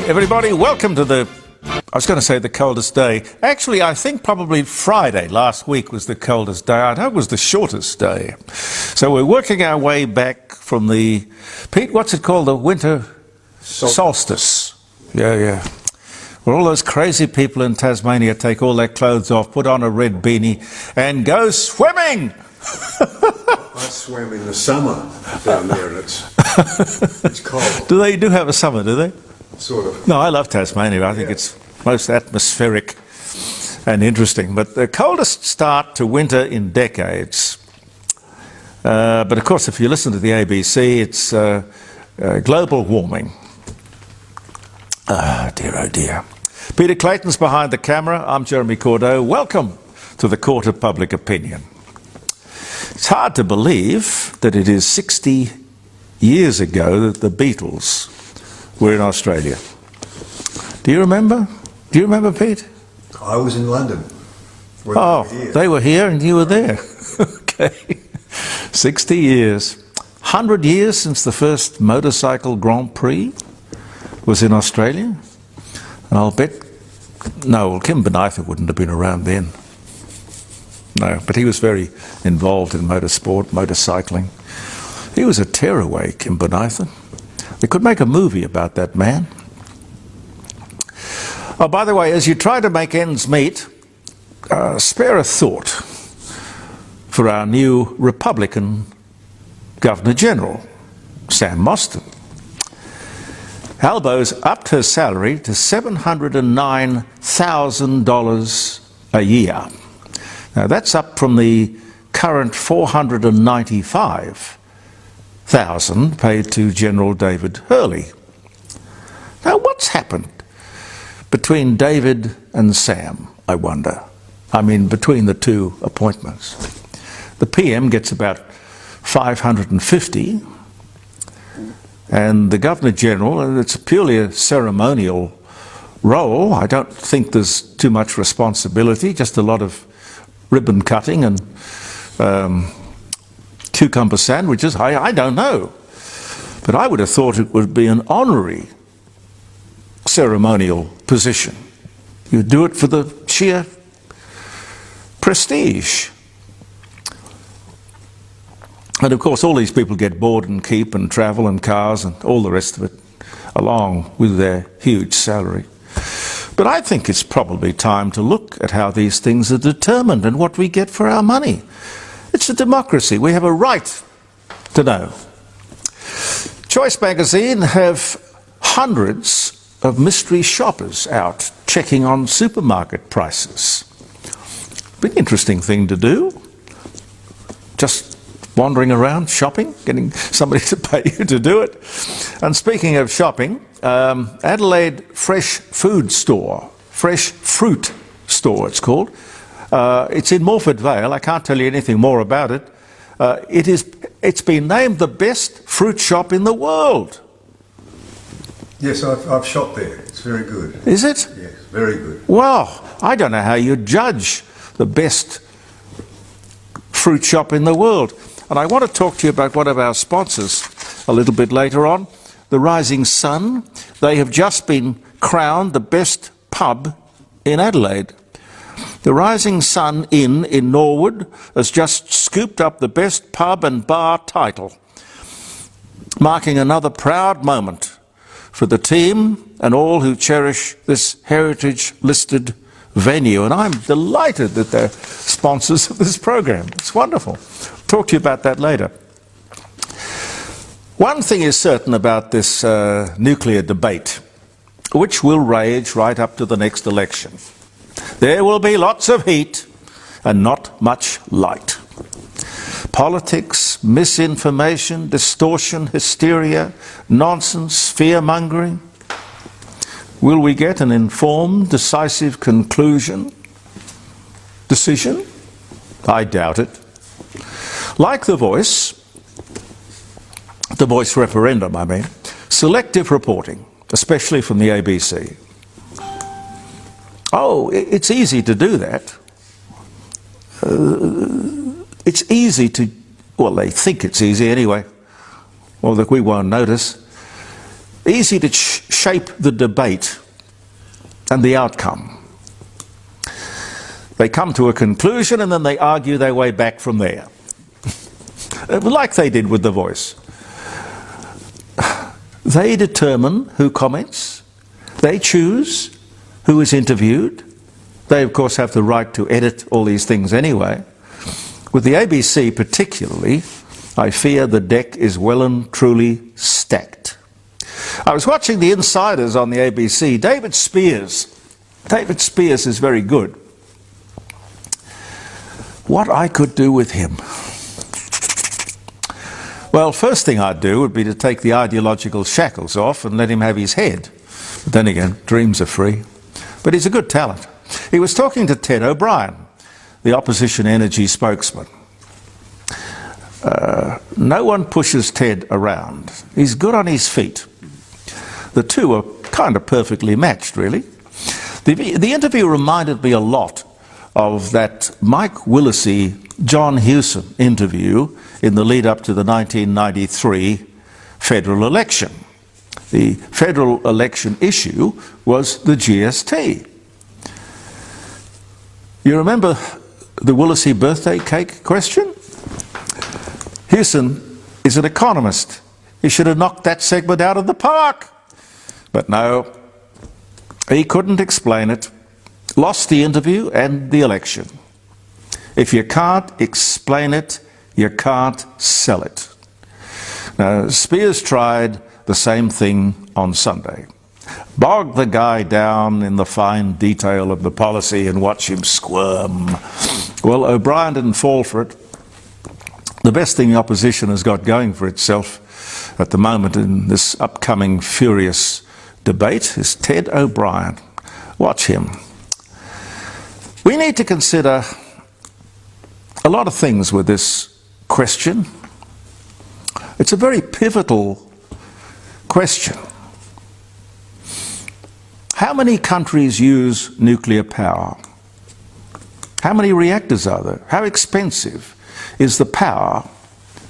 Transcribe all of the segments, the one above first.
everybody. Welcome to the coldest day. Actually, I think probably Friday last week was the coldest day. I know it was the shortest day. So we're working our way back from the, Pete, what's it called? The winter solstice. Yeah. Where all those crazy people in Tasmania take all their clothes off, put on a red beanie and go swimming. I swam in the summer down there and it's cold. Do have a summer, do they? Sort of. No, I love Tasmania. I think it's most atmospheric and interesting. But the coldest start to winter in decades. But of course, if you listen to the ABC, it's global warming. Ah, dear, oh dear. Peter Clayton's behind the camera. I'm Jeremy Cordeaux. Welcome to the Court of Public Opinion. It's hard to believe that it is 60 years ago that the Beatles were in Australia. Do you remember? Do you remember, Pete? I was in London. They were here and you were there. Okay. 60 years. 100 years since the first motorcycle Grand Prix was in Australia. And I'll bet, no, Kim Benaitha wouldn't have been around then. No, but he was very involved in motorsport, motorcycling. He was a tearaway, Kim Benaitha. They could make a movie about that man. Oh, by the way, as you try to make ends meet, spare a thought for our new Republican Governor-General, Sam Mostyn. Albo's upped her salary to $709,000 a year. Now, that's up from the current $495,000 paid to General David Hurley. Now, what's happened between David and Sam, I wonder? I mean, between the two appointments. The PM gets about $550, and the Governor-General, and it's purely a ceremonial role. I don't think there's too much responsibility, just a lot of ribbon cutting and cucumber sandwiches. I don't know. But I would have thought it would be an honorary ceremonial position. You do it for the sheer prestige. And of course all these people get board and keep and travel and cars and all the rest of it along with their huge salary. But I think it's probably time to look at how these things are determined and what we get for our money. It's a democracy. We have a right to know. Choice magazine have hundreds of mystery shoppers out checking on supermarket prices. Big interesting thing to do. Just wandering around shopping, getting somebody to pay you to do it. And speaking of shopping, Adelaide Fresh Fruit Store it's called. It's in Morford Vale. I can't tell you anything more about it. It's been named the best fruit shop in the world. Yes, I've shopped there. It's very good. Is it? Yes, very good. Well, I don't know how you judge the best fruit shop in the world. And I want to talk to you about one of our sponsors a little bit later on, the Rising Sun. They have just been crowned the best pub in Adelaide. The Rising Sun Inn in Norwood has just scooped up the best pub and bar title, marking another proud moment for the team and all who cherish this heritage-listed venue. And I'm delighted that they're sponsors of this program. It's wonderful. Talk to you about that later. One thing is certain about this nuclear debate, which will rage right up to the next election. There will be lots of heat and not much light. Politics, misinformation, distortion, hysteria, nonsense, fear-mongering. Will we get an informed, decisive decision? I doubt it. Like the voice referendum, I mean, selective reporting, especially from the ABC. Oh, it's easy to do that. It's easy to, well, they think it's easy anyway, or that we won't notice. easy to shape the debate and the outcome. They come to a conclusion and then they argue their way back from there. Like they did with The Voice. They determine who comments. They choose who is interviewed. They, of course, have the right to edit all these things anyway. With the ABC particularly, I fear the deck is well and truly stacked. I was watching The Insiders on the ABC. David Spears is very good. What I could do with him. Well, first thing I'd do would be to take the ideological shackles off and let him have his head. But then again, dreams are free. But he's a good talent. He was talking to Ted O'Brien, the opposition energy spokesman. No one pushes Ted around. He's good on his feet. The two are kind of perfectly matched, really. The interview reminded me a lot of that Mike Willesee, John Hewson interview in the lead up to the 1993 federal election. The federal election issue was the GST. You remember the Willesee birthday cake question? Hewson is an economist. He should have knocked that segment out of the park. But no, he couldn't explain it. Lost the interview and the election. If you can't explain it, you can't sell it. Now, Spears tried the same thing on Sunday. Bog the guy down in the fine detail of the policy and watch him squirm. Well, O'Brien didn't fall for it. The best thing the opposition has got going for itself at the moment in this upcoming furious debate is Ted O'Brien. Watch him. We need to consider a lot of things with this question. It's a very pivotal question. How many countries use nuclear power? How many reactors are there? How expensive is the power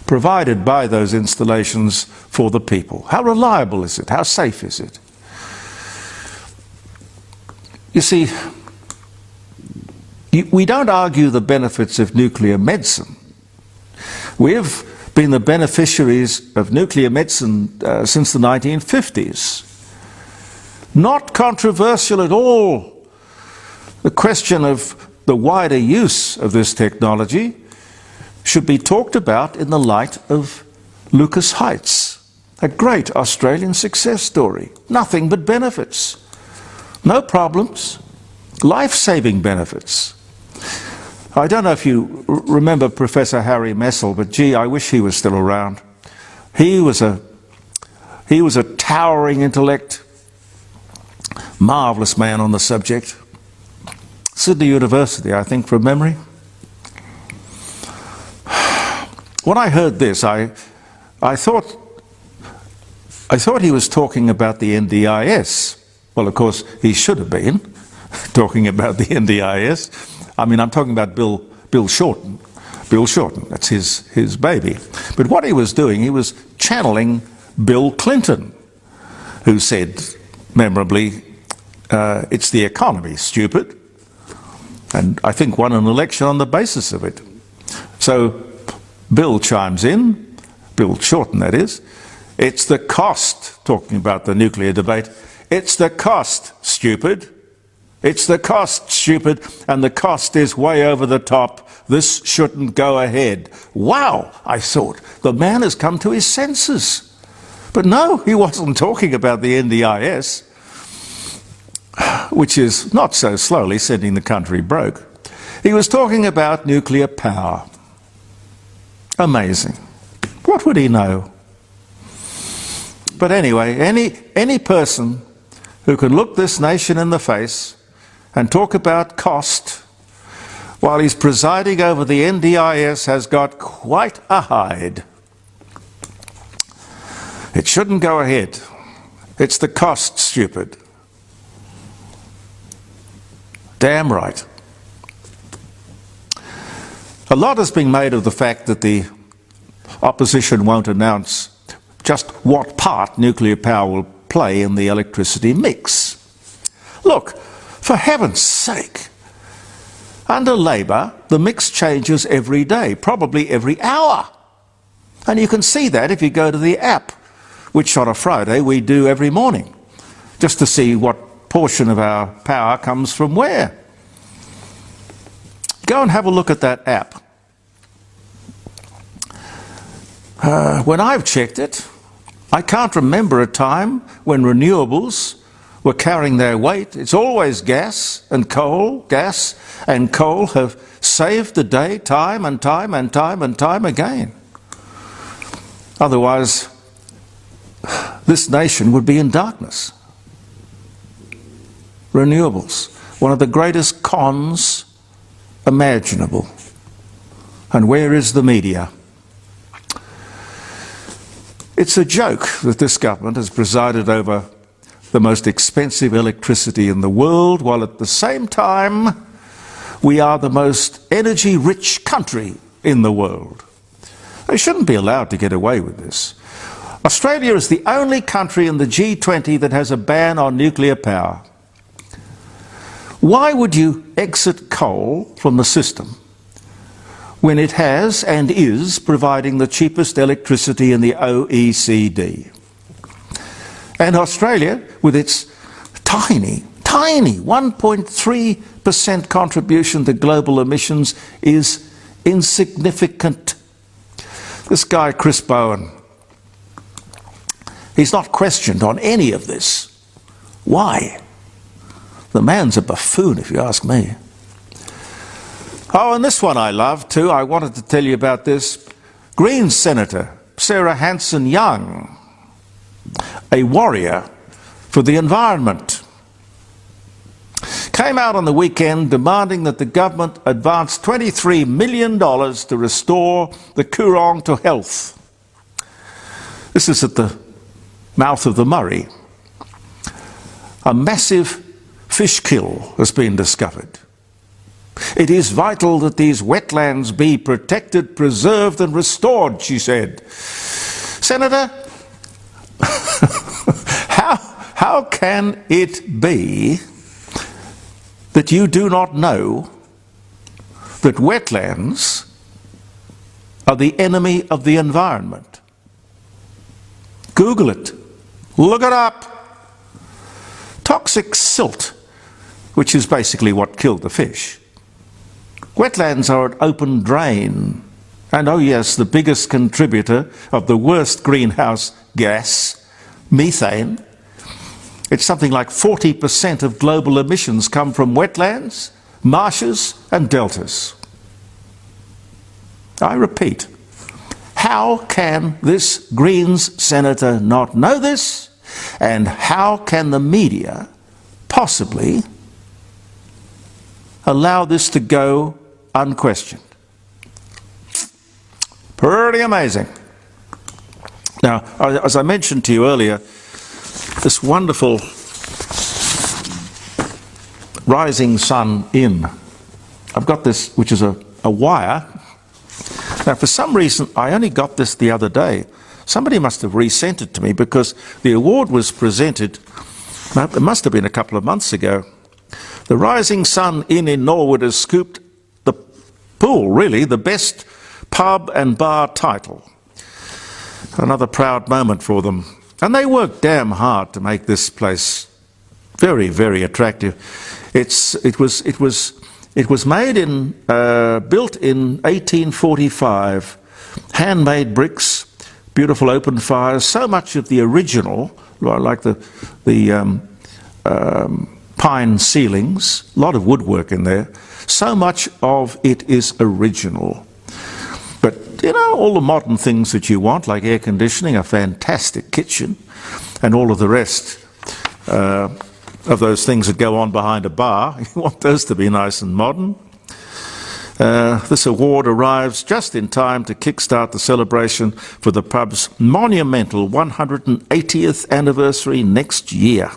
provided by those installations for the people? How reliable is it? How safe is it? You see, we don't argue the benefits of nuclear medicine. We've been the beneficiaries of nuclear medicine since the 1950s. Not controversial at all. The question of the wider use of this technology should be talked about in the light of Lucas Heights, a great Australian success story. Nothing but benefits. No problems. Life-saving benefits. I don't know if you remember Professor Harry Messel, but gee, I wish he was still around. He was a towering intellect, marvellous man on the subject. Sydney University, I think, from memory. When I heard this, I thought he was talking about the NDIS. Well, of course, he should have been talking about the NDIS. I mean, I'm talking about Bill Shorten. Bill Shorten, that's his baby. But what he was doing, he was channeling Bill Clinton, who said, memorably, it's the economy, stupid. And I think won an election on the basis of it. So Bill chimes in, Bill Shorten that is, it's the cost, talking about the nuclear debate, it's the cost, stupid. It's the cost, stupid, and the cost is way over the top. This shouldn't go ahead. Wow, I thought, the man has come to his senses. But no, he wasn't talking about the NDIS, which is not so slowly sending the country broke. He was talking about nuclear power. Amazing. What would he know? But anyway, any person who can look this nation in the face and talk about cost while he's presiding over the NDIS has got quite a hide. It shouldn't go ahead. It's the cost, stupid. Damn right. A lot is being made of the fact that the opposition won't announce just what part nuclear power play in the electricity mix. Look, for heaven's sake, under Labor, the mix changes every day, probably every hour. And you can see that if you go to the app, which on a Friday we do every morning, just to see what portion of our power comes from where. Go and have a look at that app. When I've checked it, I can't remember a time when renewables were carrying their weight. It's always gas and coal. Gas and coal have saved the day time and time and time and time again. Otherwise, this nation would be in darkness. Renewables, one of the greatest cons imaginable. And where is the media? It's a joke that this government has presided over the most expensive electricity in the world, while at the same time we are the most energy-rich country in the world. They shouldn't be allowed to get away with this. Australia is the only country in the G20 that has a ban on nuclear power. Why would you exit coal from the system when it has and is providing the cheapest electricity in the OECD? And Australia, with its tiny 1.3% contribution to global emissions, is insignificant. This guy, Chris Bowen, he's not questioned on any of this. Why? The man's a buffoon, if you ask me. Oh, and this one I love too. I wanted to tell you about this. Greens Senator Sarah Hanson-Young, a warrior for the environment, came out on the weekend demanding that the government advance $23 million to restore the Coorong to health. This is at the mouth of the Murray. A massive fish kill has been discovered. It is vital that these wetlands be protected, preserved and restored, she said. Senator, how can it be that you do not know that wetlands are the enemy of the environment? Google it. Look it up. Toxic silt, which is basically what killed the fish. Wetlands are an open drain, and oh yes, the biggest contributor of the worst greenhouse gas, methane. It's something like 40% of global emissions come from wetlands, marshes and deltas. I repeat, how can this Greens senator not know this? And how can the media possibly allow this to go unquestioned? Pretty amazing. Now, as I mentioned to you earlier, this wonderful Rising Sun Inn. I've got this, which is a wire. Now, for some reason, I only got this the other day. Somebody must have resent it to me because the award was presented, it must have been a couple of months ago. The Rising Sun Inn in Norwood has scooped the pool, really, the best pub and bar title. Another proud moment for them. And they worked damn hard to make this place very, very attractive. It was made in, built in 1845, handmade bricks, beautiful open fires, so much of the original, like the pine ceilings, a lot of woodwork in there, so much of it is original. But, you know, all the modern things that you want, like air conditioning, a fantastic kitchen, and all of the rest of those things that go on behind a bar, you want those to be nice and modern. This award arrives just in time to kickstart the celebration for the pub's monumental 180th anniversary next year.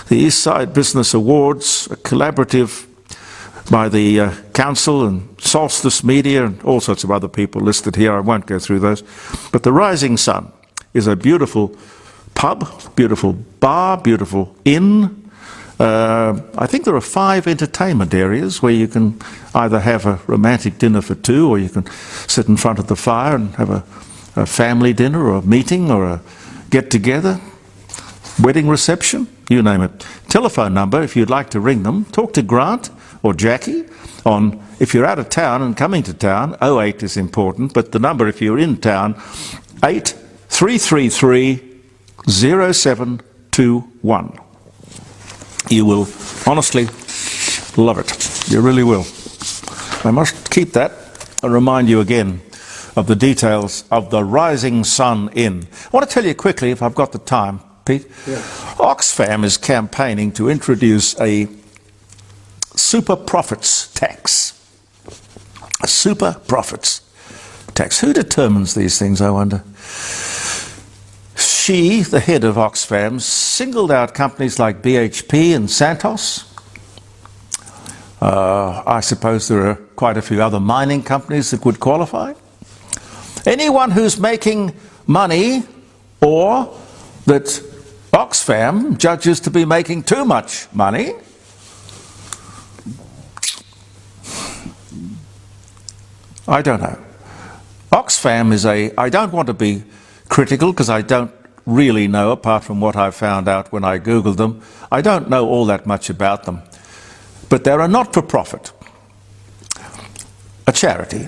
The East Side Business Awards, a collaborative by the Council and Solstice Media and all sorts of other people listed here. I won't go through those. But the Rising Sun is a beautiful pub, beautiful bar, beautiful inn. I think there are 5 entertainment areas where you can either have a romantic dinner for 2, or you can sit in front of the fire and have a family dinner or a meeting or a get-together, wedding reception, you name it. Telephone number, if you'd like to ring them, talk to Grant or Jackie on, if you're out of town and coming to town, 08 is important, but the number if you're in town, 8333 0721. You will honestly love it. You really will. I must keep that and remind you again of the details of the Rising Sun Inn. I want to tell you quickly, if I've got the time, Pete. Yeah. Oxfam is campaigning to introduce a super profits tax. A super profits tax. Who determines these things, I wonder? She, the head of Oxfam, singled out companies like BHP and Santos. I suppose there are quite a few other mining companies that would qualify. Anyone who's making money or that Oxfam judges to be making too much money, I don't know. Oxfam is I don't want to be critical because I don't really know, apart from what I found out when I Googled them. I don't know all that much about them. But they're a not-for-profit, a charity,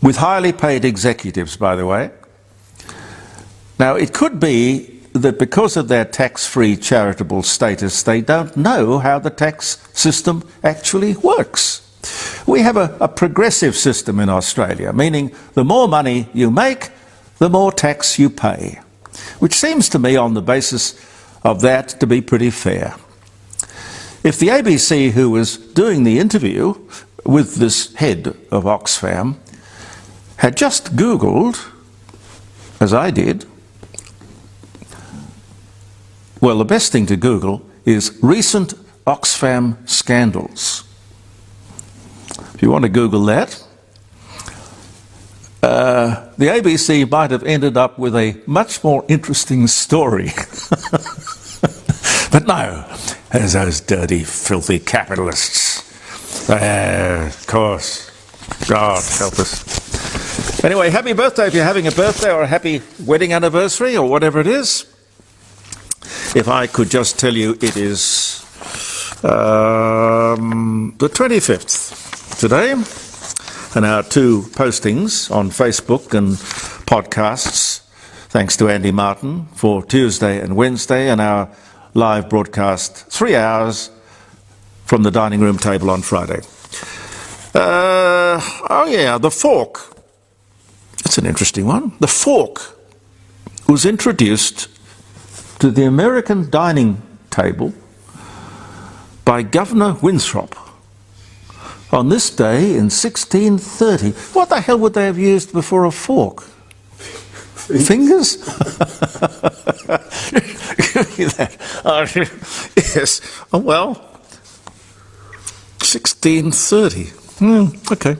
with highly paid executives, by the way. Now, it could be that because of their tax-free charitable status, they don't know how the tax system actually works. We have a progressive system in Australia, meaning the more money you make, the more tax you pay, which seems to me on the basis of that to be pretty fair. If the ABC, who was doing the interview with this head of Oxfam, had just Googled, as I did, well, the best thing to Google is recent Oxfam scandals. If you want to Google that, the ABC might have ended up with a much more interesting story. But no, there's those dirty, filthy capitalists. Of course. God help us. Anyway, happy birthday if you're having a birthday, or a happy wedding anniversary, or whatever it is. If I could just tell you, it is the 25th today, and our 2 postings on Facebook and podcasts, thanks to Andy Martin, for Tuesday and Wednesday, and our live broadcast 3 hours from the dining room table on Friday. Oh yeah, the fork. That's an interesting one. The fork was introduced to the American dining table by Governor Winthrop on this day in 1630. What the hell would they have used before a fork? Fingers? Yes. Oh, well, 1630. Okay.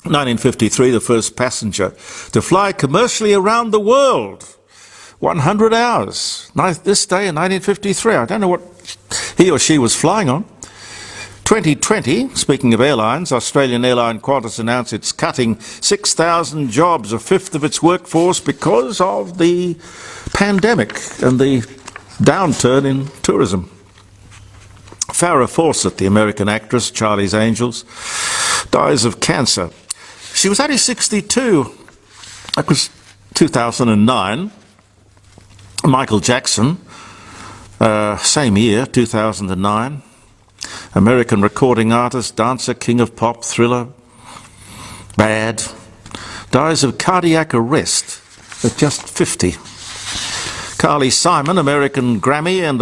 1953, the first passenger to fly commercially around the world. 100 hours. This day in 1953. I don't know what he or she was flying on. 2020, speaking of airlines, Australian airline Qantas announced it's cutting 6,000 jobs, a fifth of its workforce, because of the pandemic and the downturn in tourism. Farrah Fawcett, the American actress, Charlie's Angels, dies of cancer. She was only 62. That was 2009. Michael Jackson, same year, 2009. American recording artist, dancer, king of pop, thriller, bad, dies of cardiac arrest at just 50. Carly Simon, American Grammy and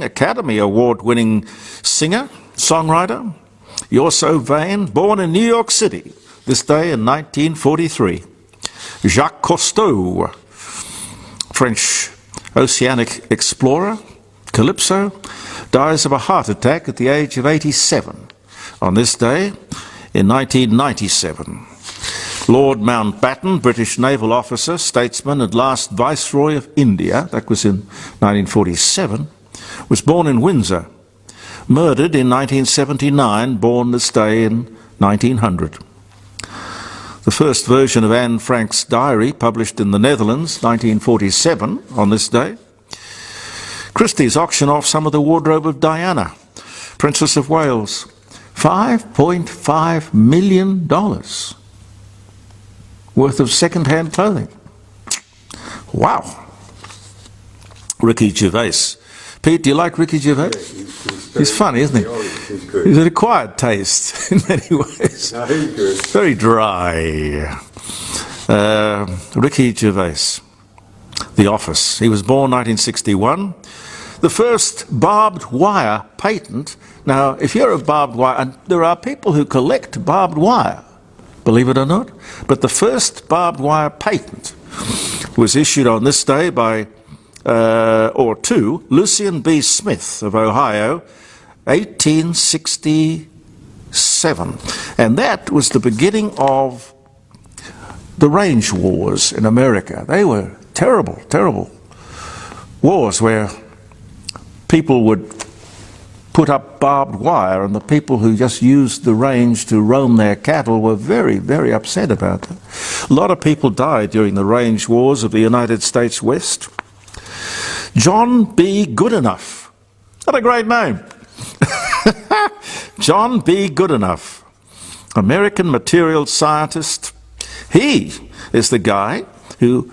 Academy Award-winning singer, songwriter. You're So Vain, born in New York City, this day in 1943. Jacques Cousteau, French oceanic explorer, Calypso, dies of a heart attack at the age of 87 on this day in 1997. Lord Mountbatten, British naval officer, statesman and last Viceroy of India, that was in 1947, was born in Windsor. Murdered in 1979, born this day in 1900. The first version of Anne Frank's diary, published in the Netherlands, 1947, on this day. Christie's auction off some of the wardrobe of Diana, Princess of Wales. $5.5 million worth of second-hand clothing. Wow. Ricky Gervais. Pete, do you like Ricky Gervais? Yeah, he's funny, isn't he? He's good. He's an acquired taste in many ways. No, he's good. Very dry. Ricky Gervais. The Office. He was born 1961. The first barbed wire patent. Now, if you're a barbed wire, and there are people who collect barbed wire, believe it or not, but the first barbed wire patent was issued on this day by, Lucian B. Smith of Ohio, 1867. And that was the beginning of the range wars in America. They were terrible, terrible wars where people would put up barbed wire, and the people who just used the range to roam their cattle were very, very upset about it. A lot of people died during the range wars of the United States West. John B. Goodenough. What a great name. John B. Goodenough, American materials scientist. He is the guy who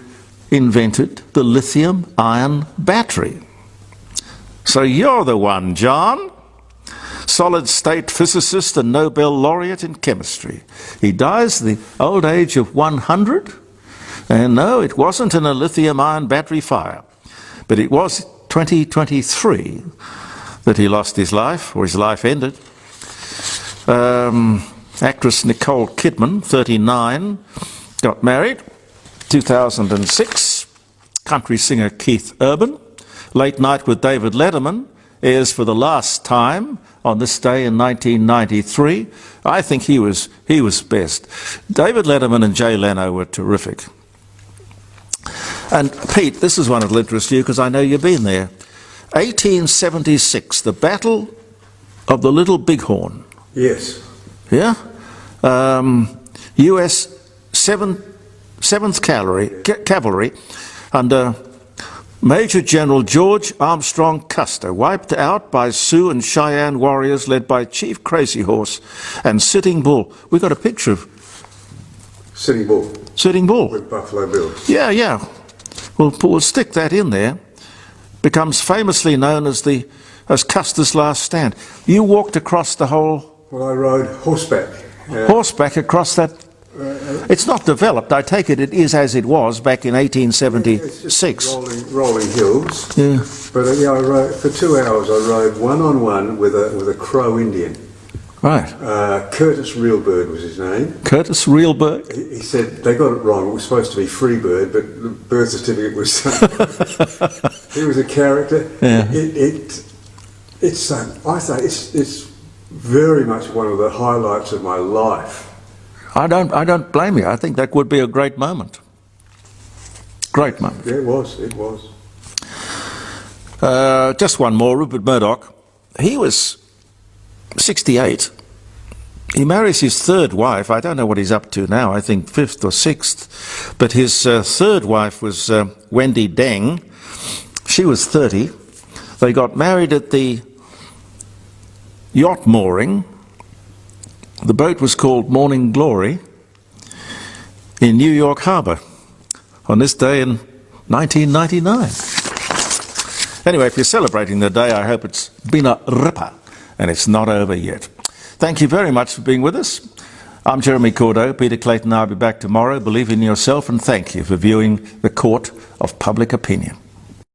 invented the lithium-ion battery. So you're the one, John. Solid-state physicist and Nobel laureate in chemistry. He dies at the old age of 100. And no, it wasn't in a lithium-ion battery fire. But it was 2023 that he lost his life, or his life ended. Actress Nicole Kidman, 39, got married. 2006. Country singer Keith Urban. Late Night with David Letterman airs for the last time on this day in 1993. I think he was best. David Letterman and Jay Leno were terrific. And Pete, this is one that'll interest you because I know you've been there. 1876, the Battle of the Little Bighorn. Yes. Yeah? US 7th Cavalry under Major General George Armstrong Custer, wiped out by Sioux and Cheyenne warriors led by Chief Crazy Horse and Sitting Bull. We've got a picture of Sitting Bull. Sitting Bull. With Buffalo Bills. Yeah, yeah. We'll stick that in there. Becomes famously known as Custer's Last Stand. You walked across the whole... Well, I rode horseback. Horseback across that... It's not developed. I take it is as it was back in 1876. It's just rolling hills. Yeah. But I rode for 2 hours. I rode one-on-one with a Crow Indian. Right. Curtis Realbird was his name. Curtis Realbird. He said they got it wrong. It was supposed to be Freebird, but the birth certificate was. He was a character. Yeah. I think it's very much one of the highlights of my life. I don't blame you. I think that would be a great moment. Great moment. Yeah, it was. It was. Just one more. Rupert Murdoch. He was 68. He marries his third wife. I don't know what he's up to now. I think 5th or 6th. But his third wife was Wendy Deng. She was 30. They got married at the yacht mooring. The boat was called Morning Glory in New York Harbor on this day in 1999. Anyway, if you're celebrating the day, I hope it's been a ripper and it's not over yet. Thank you very much for being with us. I'm Jeremy Cordeaux. Peter Clayton and I will be back tomorrow. Believe in yourself, and thank you for viewing the Court of Public Opinion.